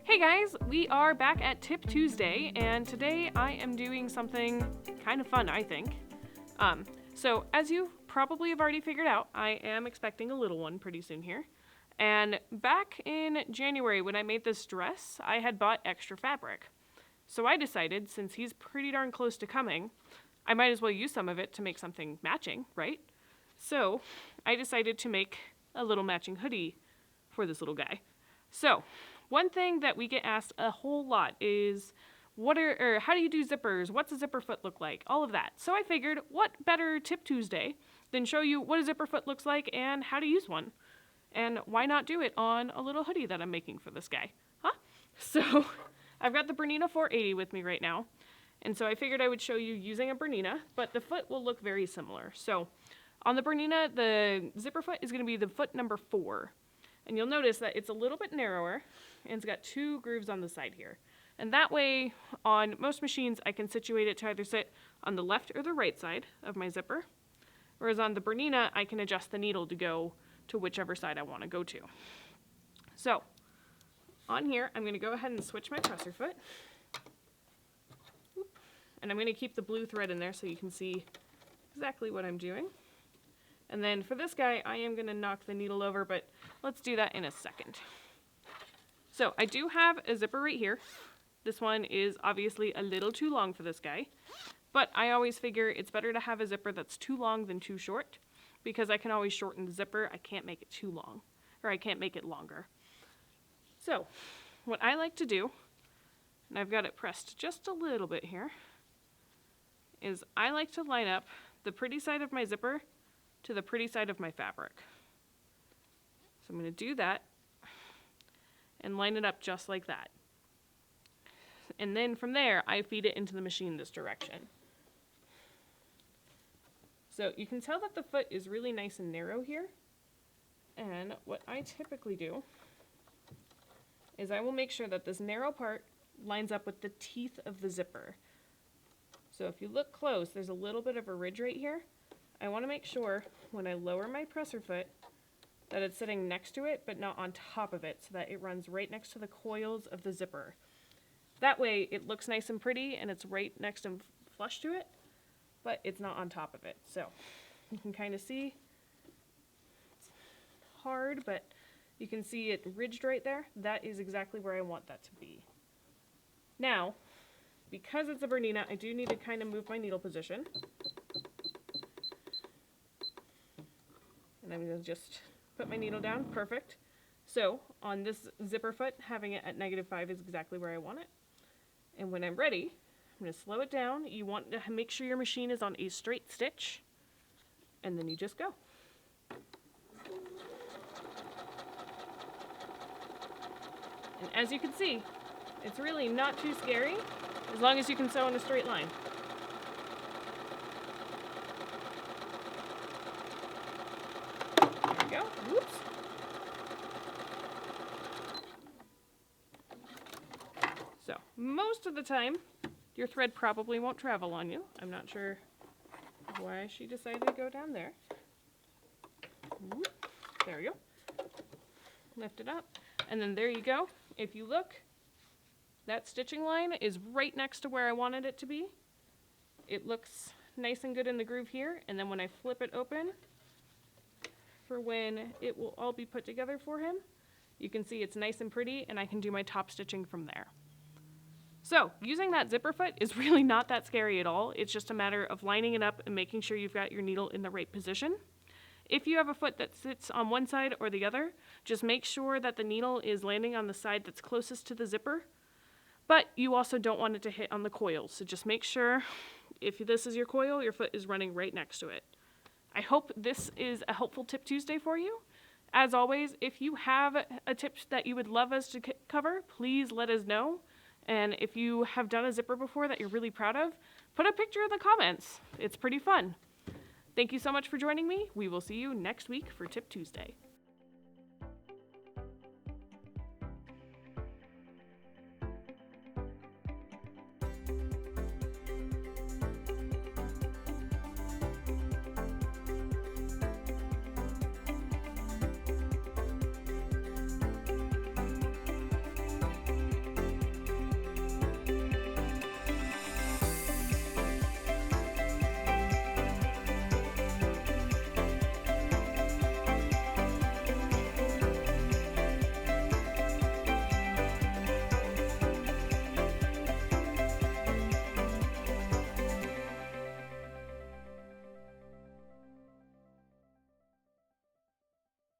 Hey guys, we are back at Tip Tuesday, and today I am doing something kind of fun, I think. So as you probably have already figured out, I am expecting a little one pretty soon here. And back in January when I made this dress, I had bought extra fabric. So I decided, since he's pretty darn close to coming, I might as well use some of it to make something matching, right? So I decided to make a little matching hoodie for this little guy. So one thing that we get asked a whole lot is, how do you do zippers? What's a zipper foot look like? All of that. So I figured, what better Tip Tuesday than show you what a zipper foot looks like and how to use one? And why not do it on a little hoodie that I'm making for this guy? Huh? So I've got the Bernina 480 with me right now. And so I figured I would show you using a Bernina, but the foot will look very similar. So on the Bernina, the zipper foot is going to be the foot number 4. And you'll notice that it's a little bit narrower, and it's got 2 grooves on the side here. And that way, on most machines, I can situate it to either sit on the left or the right side of my zipper. Whereas on the Bernina, I can adjust the needle to go to whichever side I want to go to. So, on here, I'm going to go ahead and switch my presser foot. And I'm going to keep the blue thread in there so you can see exactly what I'm doing. And then for this guy, I am going to knock the needle over, but let's do that in a second. So I do have a zipper right here. This one is obviously a little too long for this guy, but I always figure it's better to have a zipper that's too long than too short, because I can always shorten the zipper. I can't make it too long, or I can't make it longer. So what I like to do, and I've got it pressed just a little bit here, is I like to line up the pretty side of my zipper to the pretty side of my fabric. So I'm going to do that and line it up just like that. And then from there, I feed it into the machine this direction. So you can tell that the foot is really nice and narrow here. And what I typically do is I will make sure that this narrow part lines up with the teeth of the zipper. So if you look close, there's a little bit of a ridge right here. I want to make sure when I lower my presser foot that it's sitting next to it but not on top of it, so that it runs right next to the coils of the zipper. That way it looks nice and pretty and it's right next and flush to it, but it's not on top of it. So you can kind of see it's hard, but you can see it ridged right there. That is exactly where I want that to be. Now, because it's a Bernina, I do need to kind of move my needle position. And I'm going to just put my needle down. Perfect. So on this zipper foot, having it at -5 is exactly where I want it. And when I'm ready, I'm going to slow it down. You want to make sure your machine is on a straight stitch. And then you just go. And as you can see, it's really not too scary as long as you can sew in a straight line. Go. Whoops. So most of the time your thread probably won't travel on you. I'm not sure why she decided to go down there. Whoop. There we go. Lift it up, and then there you go. If you look, that stitching line is right next to where I wanted it to be. It looks nice and good in the groove here, and then when I flip it open for when it will all be put together for him, you can see it's nice and pretty, and I can do my top stitching from there. So using that zipper foot is really not that scary at all. It's just a matter of lining it up and making sure you've got your needle in the right position. If you have a foot that sits on one side or the other, just make sure that the needle is landing on the side that's closest to the zipper, but you also don't want it to hit on the coils. So just make sure, if this is your coil, your foot is running right next to it. I hope this is a helpful Tip Tuesday for you. As always, if you have a tip that you would love us to cover, please let us know. And if you have done a zipper before that you're really proud of, put a picture in the comments. It's pretty fun. Thank you so much for joining me. We will see you next week for Tip Tuesday.